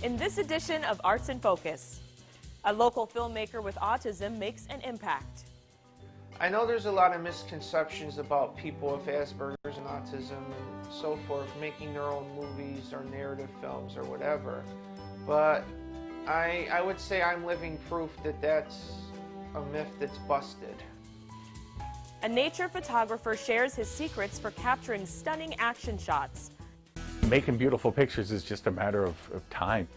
In this edition of Arts in Focus, a local filmmaker with autism makes an impact. I know there's a lot of misconceptions about people with Asperger's and autism and so forth making their own movies or narrative films or whatever, but I would say I'm living proof that that's a myth that's busted. A nature photographer shares his secrets for capturing stunning action shots. Making beautiful pictures is just a matter of time.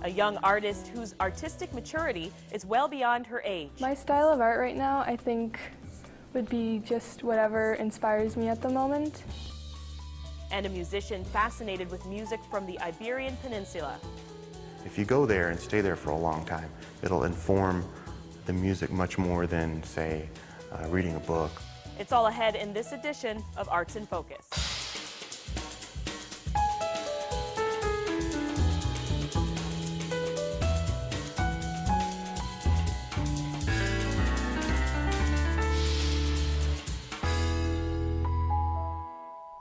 A young artist whose artistic maturity is well beyond her age. My style of art right now, I think, would be just whatever inspires me at the moment. And a musician fascinated with music from the Iberian Peninsula. If you go there and stay there for a long time, it'll inform the music much more than, say, reading a book. It's all ahead in this edition of Arts in Focus.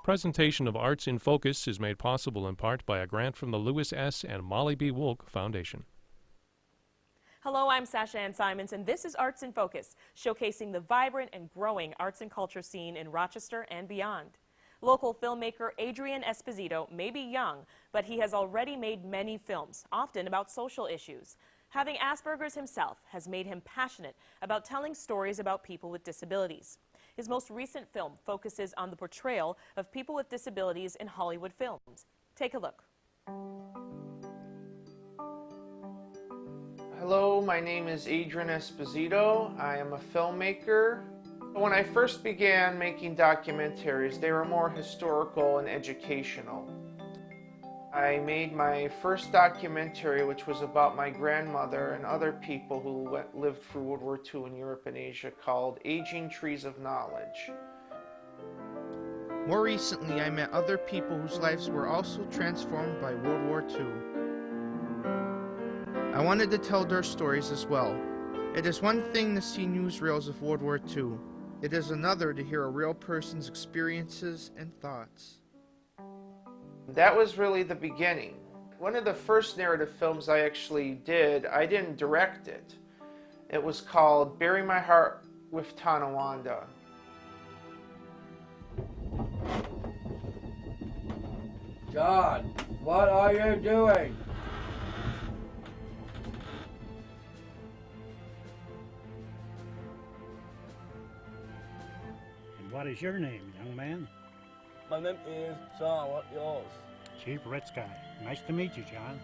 Presentation of Arts in Focus is made possible in part by a grant from the Lewis S. and Molly B. Wolk Foundation. Hello, I'm Sasha Ann Simons, and this is Arts in Focus, showcasing the vibrant and growing arts and culture scene in Rochester and beyond. Local filmmaker Adrian Esposito may be young, but he has already made many films, often about social issues. Having Asperger's himself has made him passionate about telling stories about people with disabilities. His most recent film focuses on the portrayal of people with disabilities in Hollywood films. Take a look. Hello, my name is Adrian Esposito. I am a filmmaker. When I first began making documentaries, they were more historical and educational. I made my first documentary, which was about my grandmother and other people who lived through World War II in Europe and Asia, called Aging Trees of Knowledge. More recently, I met other people whose lives were also transformed by World War II. I wanted to tell their stories as well. It is one thing to see newsreels of World War II. It is another to hear a real person's experiences and thoughts. That was really the beginning. One of the first narrative films I actually did, I didn't direct it. It was called Bury My Heart with Tonawanda. John, what are you doing? And what is your name, young man? My name is John. What yours? Chief Red Sky. Nice to meet you, John.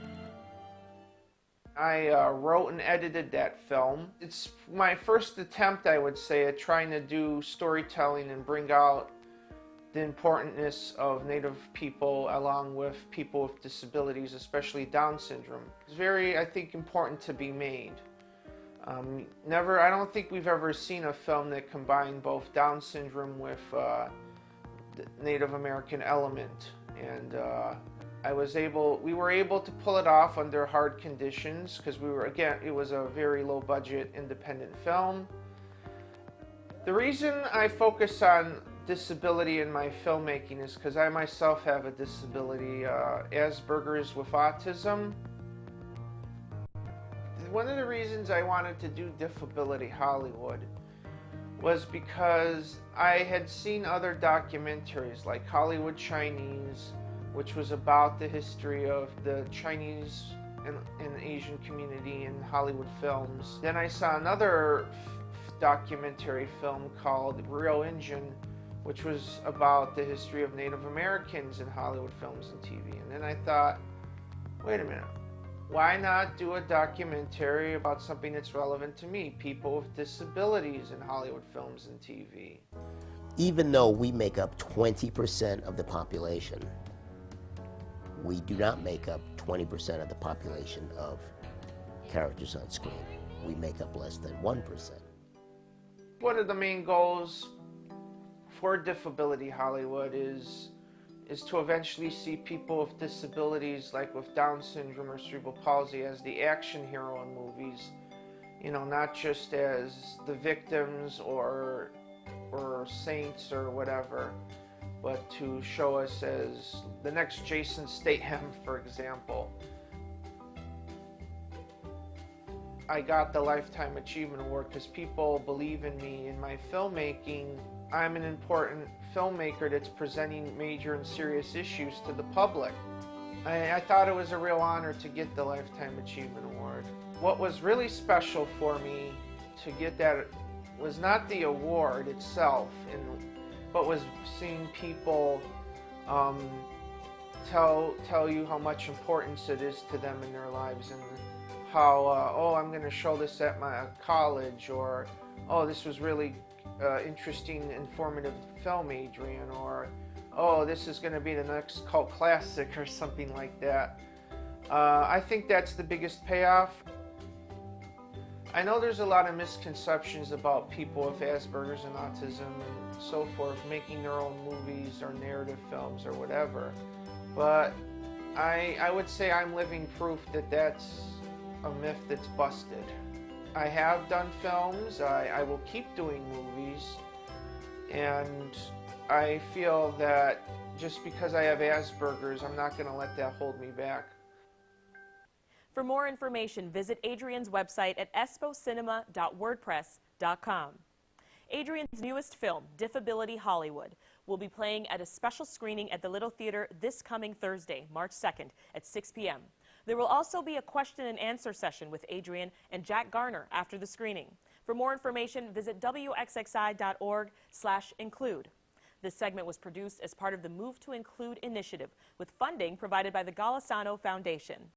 I wrote and edited that film. It's my first attempt, I would say, at trying to do storytelling and bring out the importance of Native people along with people with disabilities, especially Down syndrome. It's very, I think, important to be made. I don't think we've ever seen a film that combined both Down syndrome with the Native American element, and we were able to pull it off under hard conditions because it was a very low budget independent film. The reason I focus on disability in my filmmaking is because I myself have a disability, Asperger's with autism. One of the reasons I wanted to do Disability Hollywood was because I had seen other documentaries like Hollywood Chinese, which was about the history of the Chinese and Asian community in Hollywood films. Then I saw another documentary film called Real Injun, which was about the history of Native Americans in Hollywood films and TV. And then I thought, wait a minute, why not do a documentary about something that's relevant to me, people with disabilities in Hollywood films and TV? Even though we make up 20% of the population, we do not make up 20% of the population of characters on screen. We make up less than 1%. One of the main goals for Disability Hollywood is to eventually see people with disabilities like with Down syndrome or cerebral palsy as the action hero in movies, you know, not just as the victims or saints or whatever, but to show us as the next Jason Statham, for example. I got the Lifetime Achievement Award because people believe in me in my filmmaking. I'm an important filmmaker that's presenting major and serious issues to the public. I thought it was a real honor to get the Lifetime Achievement Award. What was really special for me to get that was not the award itself, but was seeing people tell you how much importance it is to them in their lives, and how, oh, I'm going to show this at my college, or, oh, this was really interesting, informative film, Adrian, or, oh, this is going to be the next cult classic, or something like that. I think that's the biggest payoff. I know there's a lot of misconceptions about people with Asperger's and autism and so forth making their own movies or narrative films or whatever, but I would say I'm living proof that that's a myth that's busted. I have done films, I will keep doing movies, and I feel that just because I have Asperger's, I'm not going to let that hold me back. For more information, visit Adrian's website at espocinema.wordpress.com. Adrian's newest film, Diffability Hollywood, will be playing at a special screening at the Little Theater this coming Thursday, March 2nd at 6 p.m. There will also be a question and answer session with Adrian and Jack Garner after the screening. For more information, visit WXXI.org/include. This segment was produced as part of the Move to Include initiative with funding provided by the Golisano Foundation.